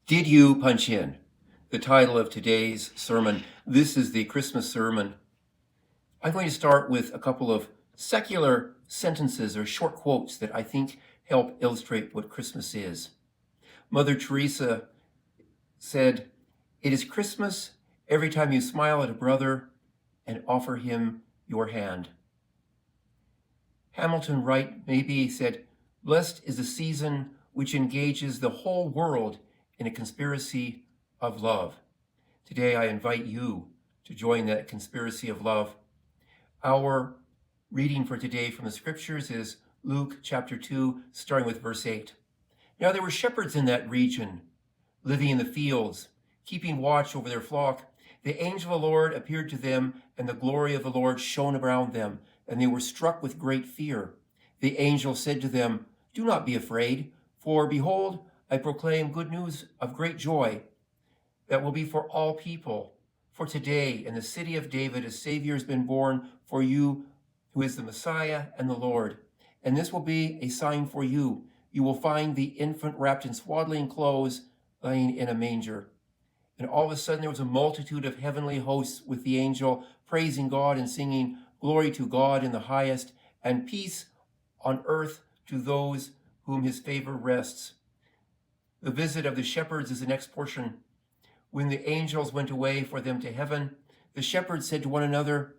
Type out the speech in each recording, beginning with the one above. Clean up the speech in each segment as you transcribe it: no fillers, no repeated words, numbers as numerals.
Did you punch in? The title of today's sermon. This is the Christmas sermon. I'm going to start with a couple of secular sentences or short quotes that I think help illustrate what Christmas is. Mother Teresa said, "It is Christmas every time you smile at a brother and offer him your hand." Hamilton Wright maybe said, "Blessed is the season which engages the whole world in a conspiracy of love." Today, I invite you to join that conspiracy of love. Our reading for today from the scriptures is Luke chapter 2, starting with verse 8. Now there were shepherds in that region, living in the fields, keeping watch over their flock. The angel of the Lord appeared to them, and the glory of the Lord shone around them, and they were struck with great fear. The angel said to them, "Do not be afraid, for behold, I proclaim good news of great joy that will be for all people. For today in the city of David a Savior has been born for you, who is the Messiah and the Lord. And this will be a sign for you. You will find the infant wrapped in swaddling clothes, lying in a manger." And all of a sudden there was a multitude of heavenly hosts with the angel, praising God and singing, "Glory to God in the highest, and peace on earth to those whom his favor rests." The visit of the shepherds is the next portion. When the angels went away for them to heaven, the shepherds said to one another,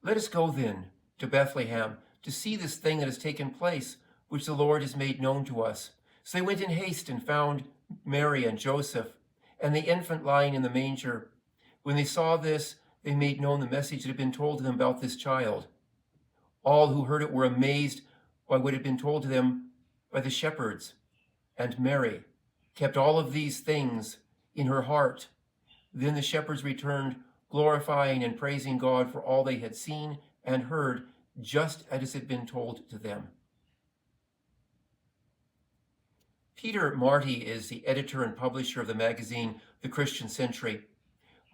"Let us go then to Bethlehem to see this thing that has taken place, which the Lord has made known to us." So they went in haste and found Mary and Joseph and the infant lying in the manger. When they saw this, they made known the message that had been told to them about this child. All who heard it were amazed by what had been told to them by the shepherds. And Mary kept all of these things in her heart. Then the shepherds returned, glorifying and praising God for all they had seen and heard, just as it had been told to them. Peter Marty is the editor and publisher of the magazine The Christian Century.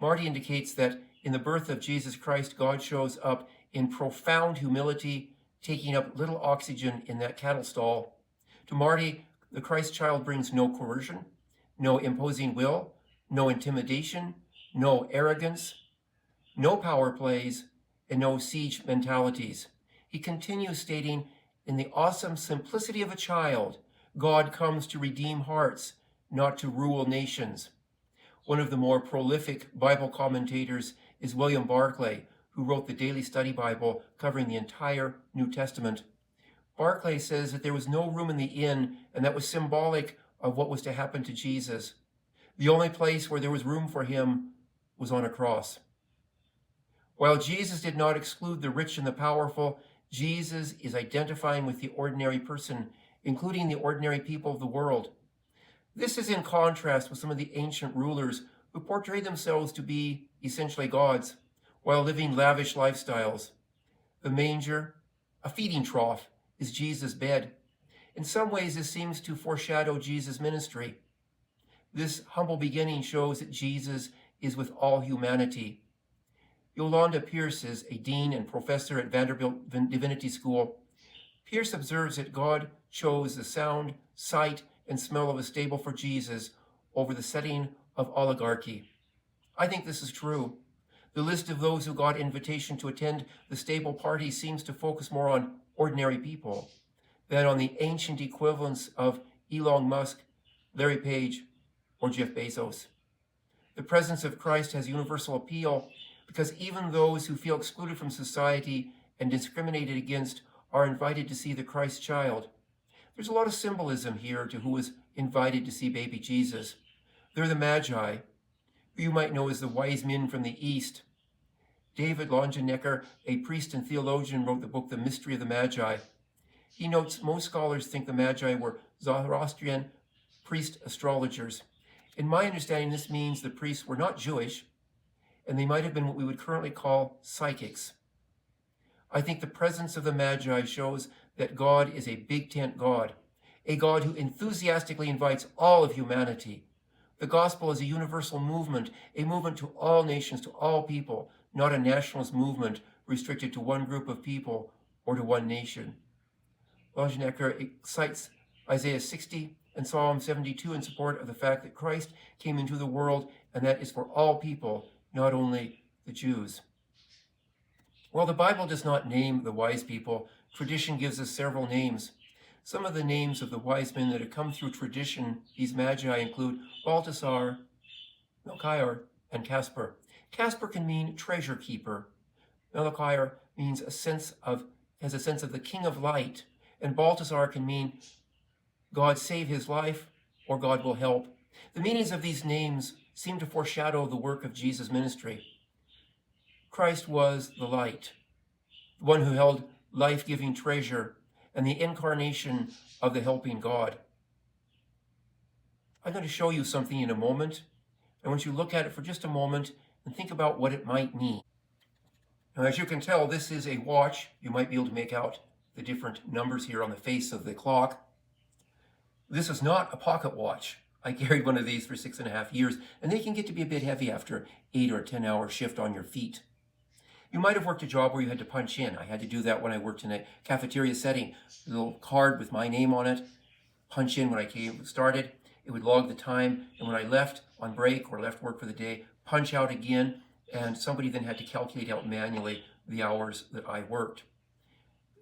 Marty indicates that in the birth of Jesus Christ, God shows up in profound humility, taking up little oxygen in that cattle stall. To Marty, the Christ child brings no coercion, no imposing will, no intimidation, no arrogance, no power plays, and no siege mentalities. He continues stating, "In the awesome simplicity of a child, God comes to redeem hearts, not to rule nations." One of the more prolific Bible commentators is William Barclay, who wrote the Daily Study Bible covering the entire New Testament. Barclay says that there was no room in the inn, and that was symbolic of what was to happen to Jesus. The only place where there was room for him was on a cross. While Jesus did not exclude the rich and the powerful, Jesus is identifying with the ordinary person, including the ordinary people of the world. This is in contrast with some of the ancient rulers who portrayed themselves to be essentially gods while living lavish lifestyles. The manger, a feeding trough, is Jesus' bed. In some ways, this seems to foreshadow Jesus' ministry. This humble beginning shows that Jesus is with all humanity. Yolanda Pierce is a dean and professor at Vanderbilt Divinity School. Pierce observes that God chose the sound, sight, and smell of a stable for Jesus over the setting of oligarchy. I think this is true. The list of those who got invitation to attend the stable party seems to focus more on ordinary people than on the ancient equivalents of Elon Musk, Larry Page, or Jeff Bezos. The presence of Christ has universal appeal because even those who feel excluded from society and discriminated against are invited to see the Christ child. There's a lot of symbolism here to who was invited to see baby Jesus. They're the Magi, who you might know as the wise men from the East. David Longenecker, a priest and theologian, wrote the book The Mystery of the Magi. He notes most scholars think the Magi were Zoroastrian priest astrologers. In my understanding, this means the priests were not Jewish, and they might have been what we would currently call psychics. I think the presence of the Magi shows that God is a big tent God, a God who enthusiastically invites all of humanity. The gospel is a universal movement, a movement to all nations, to all people, not a nationalist movement restricted to one group of people or to one nation. Longenecker cites Isaiah 60 and Psalm 72 in support of the fact that Christ came into the world, and that is for all people, not only the Jews. While the Bible does not name the wise people, tradition gives us several names. Some of the names of the wise men that have come through tradition, these magi, include Balthasar, Melchior, and Caspar. Caspar can mean treasure keeper. Melchior means has a sense of the king of light, and Balthasar can mean God save his life or God will help. The meanings of these names seem to foreshadow the work of Jesus' ministry. Christ was the light, the one who held life-giving treasure, and the incarnation of the helping God. I'm going to show you something in a moment. I want you to look at it for just a moment and think about what it might mean. Now, as you can tell, this is a watch. You might be able to make out the different numbers here on the face of the clock. This is not a pocket watch. I carried one of these for 6.5 years, and they can get to be a bit heavy after 8 or 10 hour shift on your feet. You might have worked a job where you had to punch in. I had to do that when I worked in a cafeteria setting. A little card with my name on it, punch in when I started. It would log the time, and when I left on break or left work for the day, punch out again, and somebody then had to calculate out manually the hours that I worked.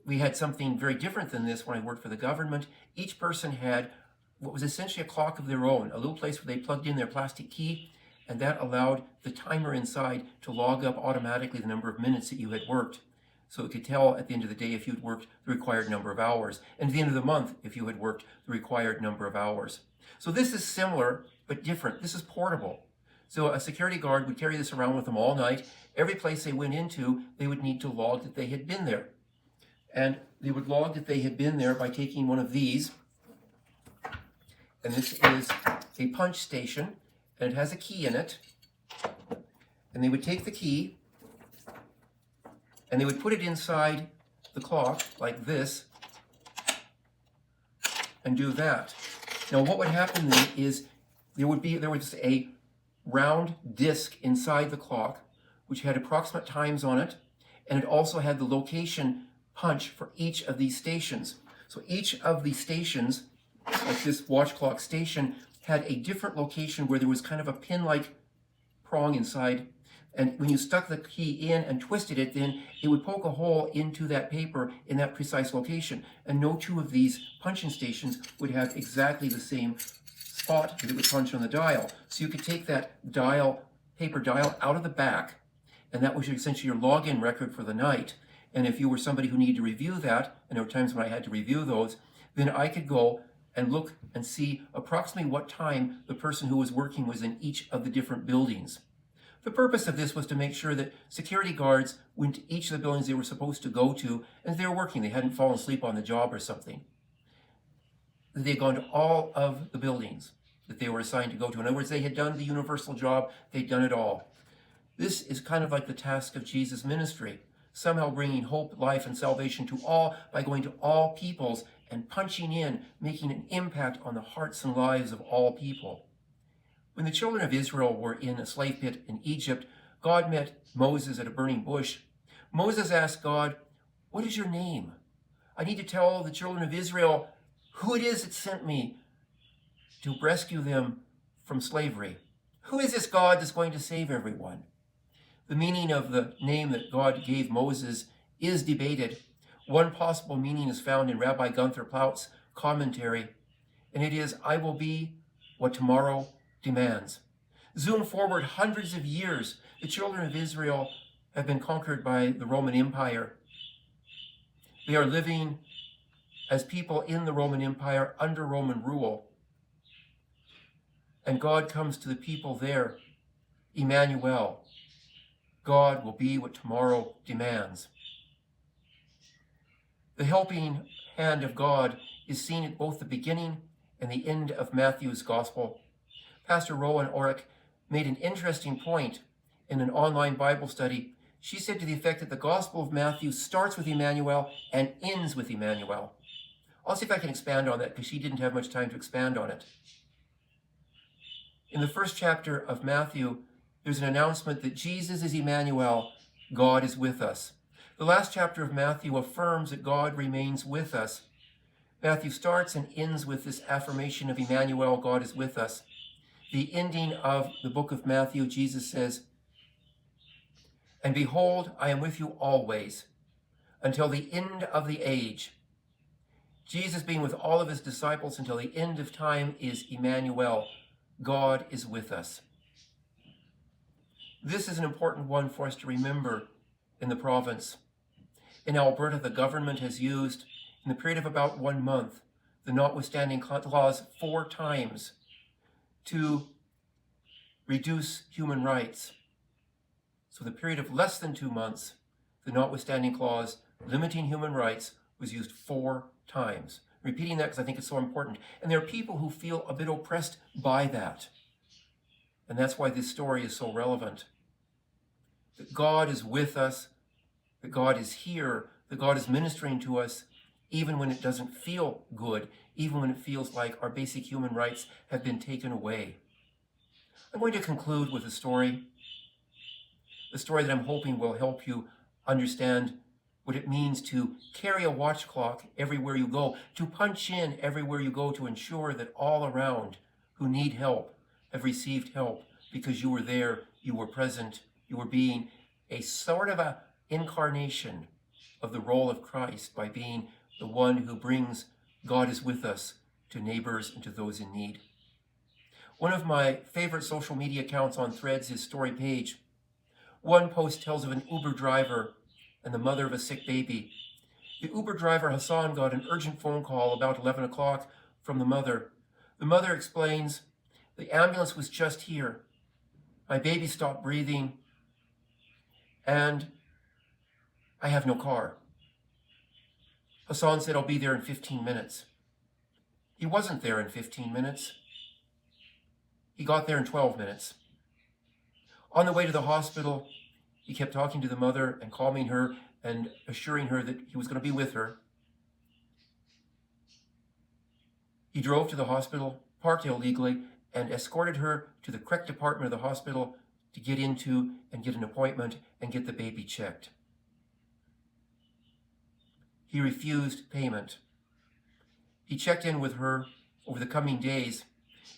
We had something very different than this when I worked for the government. Each person had what was essentially a clock of their own, a little place where they plugged in their plastic key, and that allowed the timer inside to log up automatically the number of minutes that you had worked. So it could tell at the end of the day if you'd worked the required number of hours, and at the end of the month if you had worked the required number of hours. So this is similar, but different. This is portable. So a security guard would carry this around with them all night. Every place they went into, they would need to log that they had been there. And they would log that they had been there by taking one of these. And this is a punch station, and it has a key in it. And they would take the key, and they would put it inside the clock, like this, and do that. Now what would happen then is there was a round disc inside the clock, which had approximate times on it, and it also had the location punch for each of these stations. So each of the stations, like this watch clock station, had a different location where there was kind of a pin-like prong inside. And when you stuck the key in and twisted it, then it would poke a hole into that paper in that precise location. And no two of these punching stations would have exactly the same spot that it would punch on the dial. So you could take that paper dial out of the back, and that was essentially your login record for the night. And if you were somebody who needed to review that, and there were times when I had to review those, then I could go and look and see approximately what time the person who was working was in each of the different buildings. The purpose of this was to make sure that security guards went to each of the buildings they were supposed to go to, and they were working. They hadn't fallen asleep on the job or something. They had gone to all of the buildings that they were assigned to go to. In other words, they had done the universal job. They'd done it all. This is kind of like the task of Jesus' ministry, somehow bringing hope, life, and salvation to all by going to all peoples and punching in, making an impact on the hearts and lives of all people. When the children of Israel were in a slave pit in Egypt, God met Moses at a burning bush. Moses asked God, "What is your name? I need to tell the children of Israel who it is that sent me to rescue them from slavery. Who is this God that's going to save everyone?" The meaning of the name that God gave Moses is debated. One possible meaning is found in Rabbi Gunther Plaut's commentary, and it is, "I will be what tomorrow demands." Zoom forward hundreds of years, the children of Israel have been conquered by the Roman Empire. They are living as people in the Roman Empire under Roman rule. And God comes to the people there, Emmanuel. God will be what tomorrow demands. The helping hand of God is seen at both the beginning and the end of Matthew's gospel. Pastor Rowan Orrick made an interesting point in an online Bible study. She said to the effect that the Gospel of Matthew starts with Emmanuel and ends with Emmanuel. I'll see if I can expand on that because she didn't have much time to expand on it. In the first chapter of Matthew, there's an announcement that Jesus is Emmanuel, God is with us. The last chapter of Matthew affirms that God remains with us. Matthew starts and ends with this affirmation of Emmanuel, God is with us. The ending of the book of Matthew, Jesus says, "And behold, I am with you always, until the end of the age." Jesus being with all of his disciples until the end of time is Emmanuel. God is with us. This is an important one for us to remember in the province. In Alberta, the government has used, in the period of about 1 month, the notwithstanding clause 4 times to reduce human rights. So the period of less than 2 months, the notwithstanding clause limiting human rights was used 4 times. Repeating that because I think it's so important. And there are people who feel a bit oppressed by that. And that's why this story is so relevant. That God is with us, that God is here, that God is ministering to us, even when it doesn't feel good, even when it feels like our basic human rights have been taken away. I'm going to conclude with a story that I'm hoping will help you understand what it means to carry a watch clock everywhere you go, to punch in everywhere you go to ensure that all around who need help have received help because you were there, you were present, you were being a sort of a incarnation of the role of Christ by being the one who brings God is with us to neighbors and to those in need. One of my favorite social media accounts on Threads is Story Page. One post tells of an Uber driver and the mother of a sick baby. The Uber driver, Hassan, got an urgent phone call about 11 o'clock from the mother. The mother explains, "The ambulance was just here. My baby stopped breathing, and I have no car." Hassan said, "I'll be there in 15 minutes. He wasn't there in 15 minutes. He got there in 12 minutes. On the way to the hospital, he kept talking to the mother and calming her and assuring her that he was going to be with her. He drove to the hospital, parked illegally, and escorted her to the correct department of the hospital to get into and get an appointment and get the baby checked. He refused payment. He checked in with her over the coming days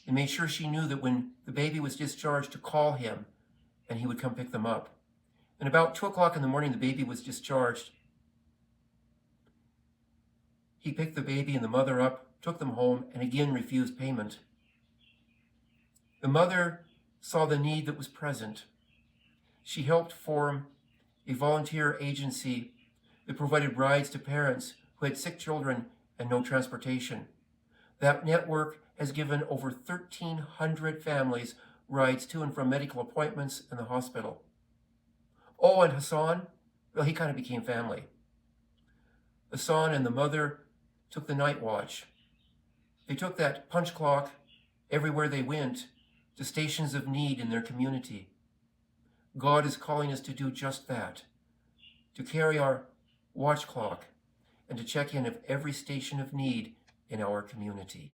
and made sure she knew that when the baby was discharged to call him and he would come pick them up. And about 2 o'clock in the morning, the baby was discharged. He picked the baby and the mother up, took them home, and again refused payment. The mother saw the need that was present. She helped form a volunteer agency that provided rides to parents who had sick children and no transportation. That network has given over 1,300 families rides to and from medical appointments and the hospital. Oh, and Hassan, well, he kind of became family. Hassan and the mother took the night watch. They took that punch clock everywhere they went to stations of need in their community. God is calling us to do just that, to carry our watch clock and to check in at every station of need in our community.